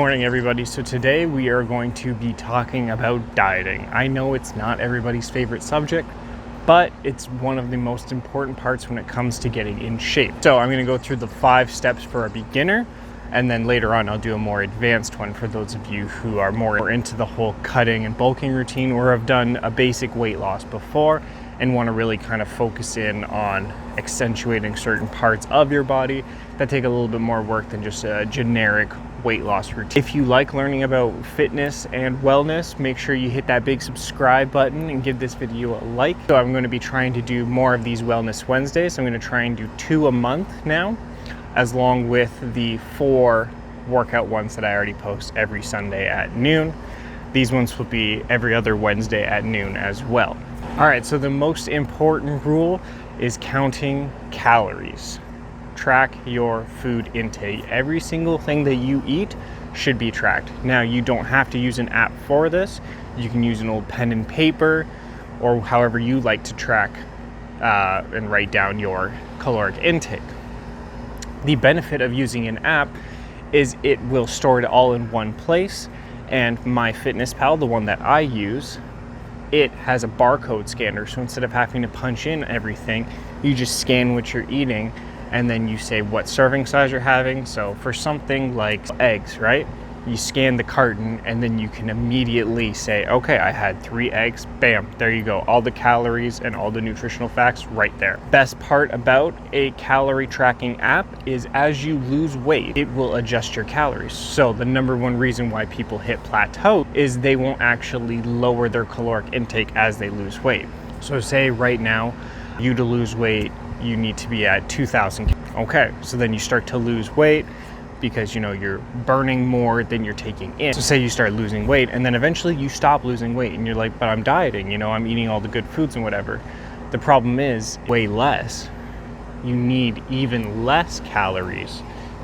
morning, everybody. So today we are going to be talking about dieting. I know it's not everybody's favorite subject, but it's one of the most important parts when it comes to getting in shape. So I'm going to go through the 5 steps for a beginner, and then later on I'll do a more advanced one for those of you who are more into the whole cutting and bulking routine, or have done a basic weight loss before and want to really kind of focus in on accentuating certain parts of your body that take a little bit more work than just a generic weight loss routine. If you like learning about fitness and wellness, make sure you hit that big subscribe button and give this video a like. So I'm going to be trying to do more of these Wellness Wednesdays. I'm going to try and do 2 a month now, as long with the 4 workout ones that I already post every Sunday at noon. These ones will be every other Wednesday at noon as well. All right, so the most important rule is counting calories. Track your food intake. Every single thing that you eat should be tracked. Now, you don't have to use an app for this. You can use an old pen and paper, or however you like to track and write down your caloric intake. The benefit of using an app is it will store it all in one place, and MyFitnessPal, the one that I use, it has a barcode scanner. So instead of having to punch in everything, you just scan what you're eating, and then you say what serving size you're having. So for something like eggs, right? You scan the carton and then you can immediately say, okay, I had 3 eggs, bam, there you go. All the calories and all the nutritional facts right there. Best part about a calorie tracking app is as you lose weight, it will adjust your calories. So the number one reason why people hit plateau is they won't actually lower their caloric intake as they lose weight. So say right now, you to lose weight, you need to be at 2,000. Okay, so then you start to lose weight because you're burning more than you're taking in. So say you start losing weight and then eventually you stop losing weight and you're like, but I'm dieting, I'm eating all the good foods and whatever. The problem is way less. You need even less calories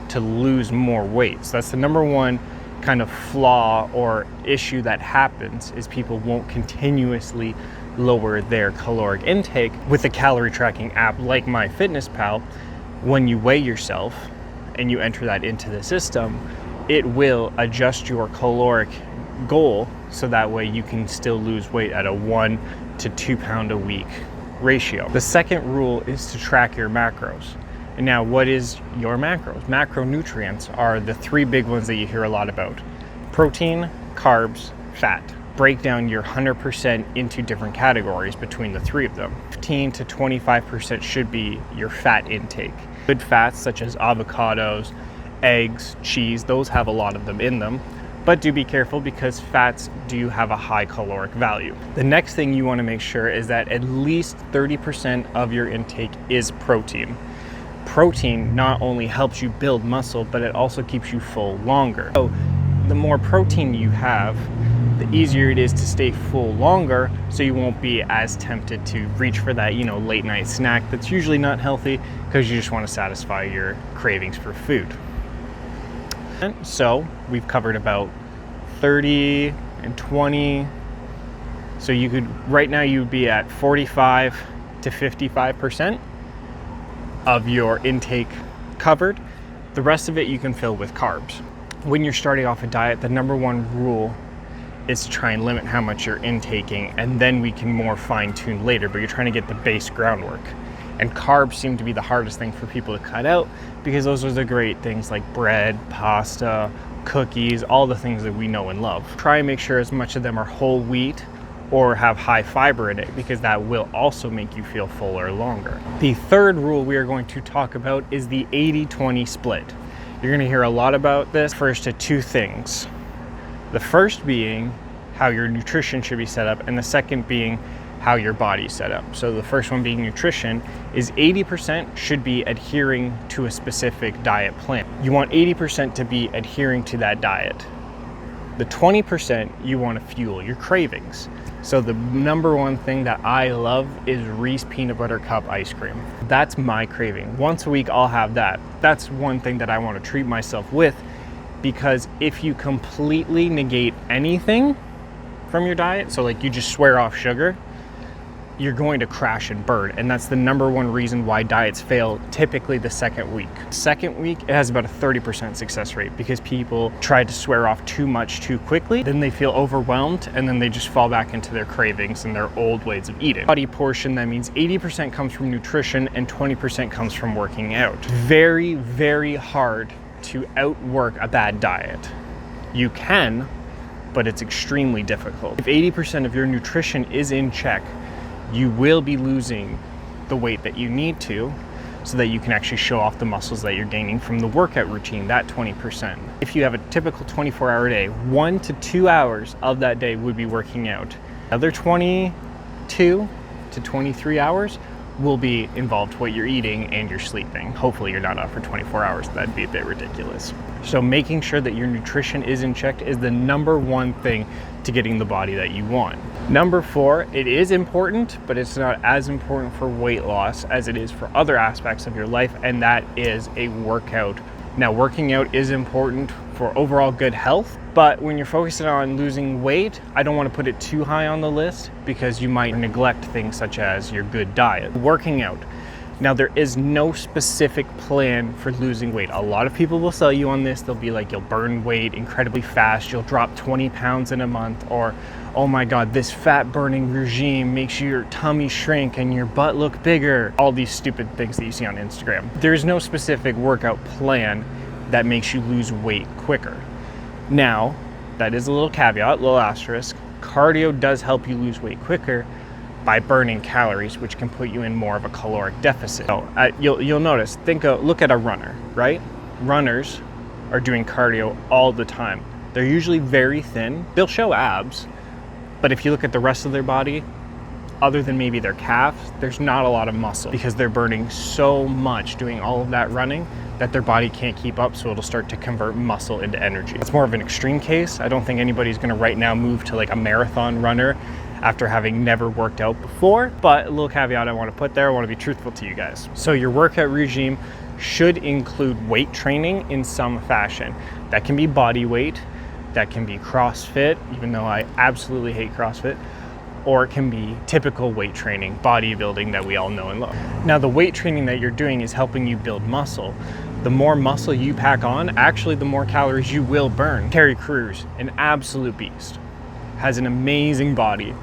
to lose more weight. So that's the number one kind of flaw or issue that happens, is people won't continuously lower their caloric intake. With a calorie tracking app like MyFitnessPal, when you weigh yourself and you enter that into the system, it will adjust your caloric goal so that way you can still lose weight at a 1 to 2 pound a week ratio. The second rule is to track your macros. And now, what is your macros? Macronutrients are the 3 big ones that you hear a lot about: protein, carbs, fat. Break down your 100% into different categories between the 3 of them. 15 to 25% should be your fat intake. Good fats such as avocados, eggs, cheese, those have a lot of them in them. But do be careful because fats do have a high caloric value. The next thing you want to make sure is that at least 30% of your intake is protein. Protein not only helps you build muscle, but it also keeps you full longer. So the more protein you have, the easier it is to stay full longer, so you won't be as tempted to reach for that, late night snack that's usually not healthy because you just want to satisfy your cravings for food. And so we've covered about 30 and 20. So right now you'd be at 45 to 55% of your intake covered. The rest of it you can fill with carbs. When you're starting off a diet, the number one rule is to try and limit how much you're intaking, and then we can more fine-tune later, but you're trying to get the base groundwork. And carbs seem to be the hardest thing for people to cut out because those are the great things like bread, pasta, cookies, all the things that we know and love. Try and make sure as much of them are whole wheat or have high fiber in it, because that will also make you feel fuller longer. The third rule we are going to talk about is the 80-20 split. You're going to hear a lot about this. Refers to 2 things. The first being how your nutrition should be set up, and the second being how your body's set up. So the first one being nutrition is 80% should be adhering to a specific diet plan. You want 80% to be adhering to that diet. The 20% you want to fuel your cravings. So the number one thing that I love is Reese peanut butter cup ice cream. That's my craving. Once a week I'll have that. That's one thing that I want to treat myself with, because if you completely negate anything from your diet, so like you just swear off sugar, you're going to crash and burn. And that's the number one reason why diets fail typically the second week. Second week, it has about a 30% success rate because people try to swear off too much too quickly. Then they feel overwhelmed and then they just fall back into their cravings and their old ways of eating. Body portion, that means 80% comes from nutrition and 20% comes from working out. Very, very hard to outwork a bad diet. You can, but it's extremely difficult. If 80% of your nutrition is in check, you will be losing the weight that you need to so that you can actually show off the muscles that you're gaining from the workout routine, that 20%. If you have a typical 24-hour day, 1 to 2 hours of that day would be working out. Other 22 to 23 hours will be involved what you're eating and you're sleeping. Hopefully you're not up for 24 hours. That'd be a bit ridiculous. So making sure that your nutrition is in check is the number one thing to getting the body that you want. Number 4, it is important, but it's not as important for weight loss as it is for other aspects of your life, and that is a workout. Now, working out is important for overall good health, but when you're focusing on losing weight, I don't want to put it too high on the list because you might neglect things such as your good diet. Working out. Now, there is no specific plan for losing weight. A lot of people will sell you on this. They'll be like, you'll burn weight incredibly fast. You'll drop 20 pounds in a month, or, oh my God, this fat burning regime makes your tummy shrink and your butt look bigger. All these stupid things that you see on Instagram. There's no specific workout plan that makes you lose weight quicker. Now, that is a little caveat, little asterisk. Cardio does help you lose weight quicker by burning calories, which can put you in more of a caloric deficit. So you'll notice, look at a runner, right? Runners are doing cardio all the time. They're usually very thin. They'll show abs, but if you look at the rest of their body, other than maybe their calves, there's not a lot of muscle because they're burning so much doing all of that running that their body can't keep up, so it'll start to convert muscle into energy. It's more of an extreme case. I don't think anybody's gonna right now move to like a marathon runner after having never worked out before, but a little caveat I want to put there, I want to be truthful to you guys. So your workout regime should include weight training in some fashion. That can be body weight, that can be CrossFit, even though I absolutely hate CrossFit, or it can be typical weight training, bodybuilding that we all know and love. Now, the weight training that you're doing is helping you build muscle. The more muscle you pack on, actually the more calories you will burn. Terry Crews, an absolute beast, has an amazing body.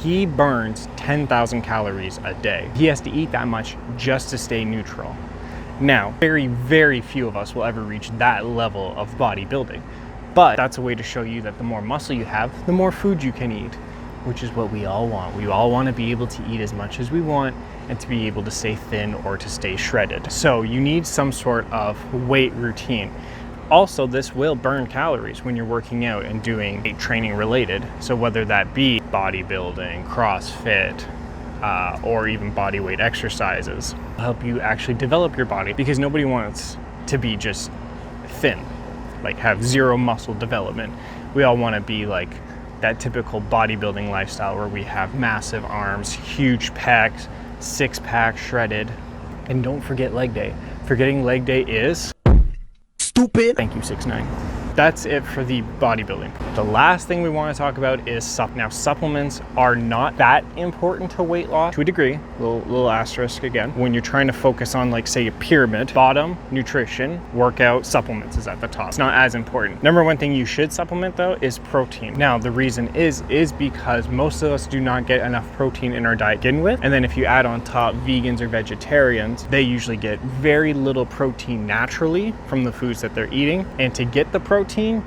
He burns 10,000 calories a day. He has to eat that much just to stay neutral. Now, very, very few of us will ever reach that level of bodybuilding, but that's a way to show you that the more muscle you have, the more food you can eat, which is what we all want. We all want to be able to eat as much as we want and to be able to stay thin or to stay shredded. So you need some sort of weight routine. Also, this will burn calories when you're working out and doing weight training related. So whether that be bodybuilding, CrossFit, or even body weight exercises, help you actually develop your body, because nobody wants to be just thin, like have zero muscle development. We all want to be like that typical bodybuilding lifestyle where we have massive arms, huge pecs, six-pack shredded. And don't forget leg day. Forgetting leg day is stupid. Thank you, 6ix9ine. That's it for the bodybuilding. The last thing we want to talk about is now supplements are not that important to weight loss to a degree, little asterisk again. When you're trying to focus on, like, say, a pyramid, bottom, nutrition, workout, supplements is at the top. It's not as important. Number one thing you should supplement though is protein. Now, the reason is because most of us do not get enough protein in our diet to begin with. And then if you add on top vegans or vegetarians, they usually get very little protein naturally from the foods that they're eating. And to get the protein,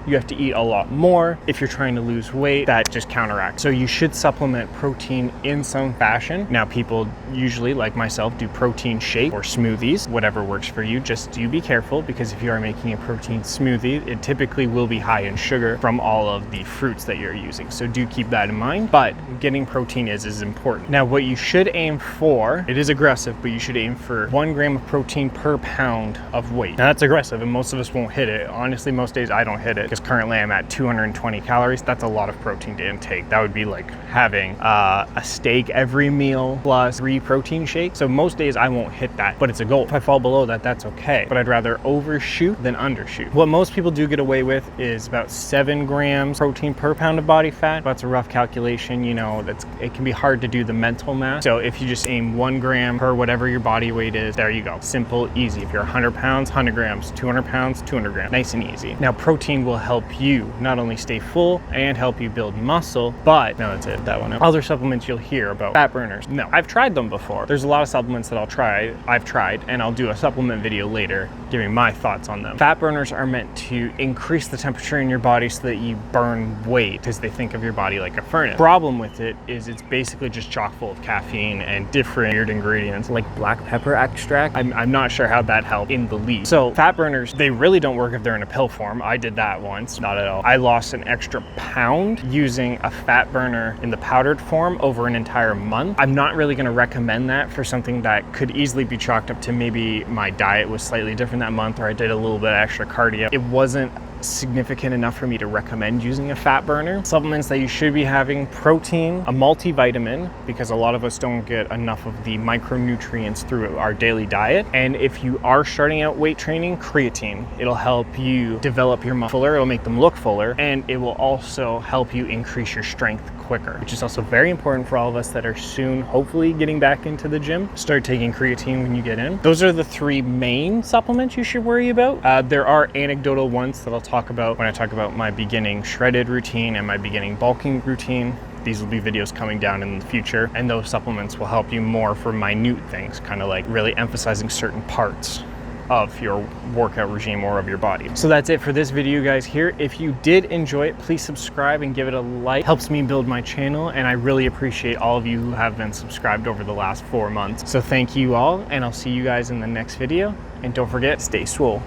you have to eat a lot more. If you're trying to lose weight, that just counteracts. So you should supplement protein in some fashion. Now, people usually, like myself, do protein shake or smoothies, whatever works for you. Just do be careful, because if you are making a protein smoothie, it typically will be high in sugar from all of the fruits that you're using. So do keep that in mind, but getting protein is important. Now, what you should aim for, it is aggressive, but you should aim for 1 gram of protein per pound of weight. Now, that's aggressive and most of us won't hit it. Honestly, most days I don't hit it, because currently I'm at 220 calories. That's a lot of protein to intake. That would be like having a steak every meal plus 3 protein shakes. So most days I won't hit that, but it's a goal. If I fall below that, that's okay. But I'd rather overshoot than undershoot. What most people do get away with is about 7 grams protein per pound of body fat. That's a rough calculation, you know, it can be hard to do the mental math. So if you just aim 1 gram per whatever your body weight is, there you go. Simple, easy. If you're 100 pounds, 100 grams, 200 pounds, 200 grams. Nice and easy. Now, protein will help you not only stay full and help you build muscle, but no, that's it, that one. Other supplements you'll hear about, fat burners. No, I've tried them before. There's a lot of supplements that I've tried, and I'll do a supplement video later giving my thoughts on them. Fat burners are meant to increase the temperature in your body so that you burn weight, because they think of your body like a furnace. Problem with it is it's basically just chock full of caffeine and different weird ingredients like black pepper extract. I'm not sure how that helped in the least. So fat burners, they really don't work if they're in a pill form. I did that once, not at all. I lost an extra pound using a fat burner in the powdered form over an entire month. I'm not really going to recommend that for something that could easily be chalked up to maybe my diet was slightly different that month, or I did a little bit of extra cardio. It wasn't significant enough for me to recommend using a fat burner. Supplements that you should be having: protein, a multivitamin, because a lot of us don't get enough of the micronutrients through our daily diet. And if you are starting out weight training, creatine. It'll help you develop your muscle fuller, it'll make them look fuller, and it will also help you increase your strength quicker, which is also very important for all of us that are soon, hopefully, getting back into the gym. Start taking creatine when you get in. Those are the 3 main supplements you should worry about. There are anecdotal ones that I'll talk about when I talk about my beginning shredded routine and my beginning bulking routine. These will be videos coming down in the future, and those supplements will help you more for minute things, kind of like really emphasizing certain parts of your workout regime or of your body. So that's it for this video, guys. Here, if you did enjoy it, please subscribe and give it a like. It helps me build my channel, and I really appreciate all of you who have been subscribed over the last 4 months. So thank you all, and I'll see you guys in the next video. And don't forget, stay swole.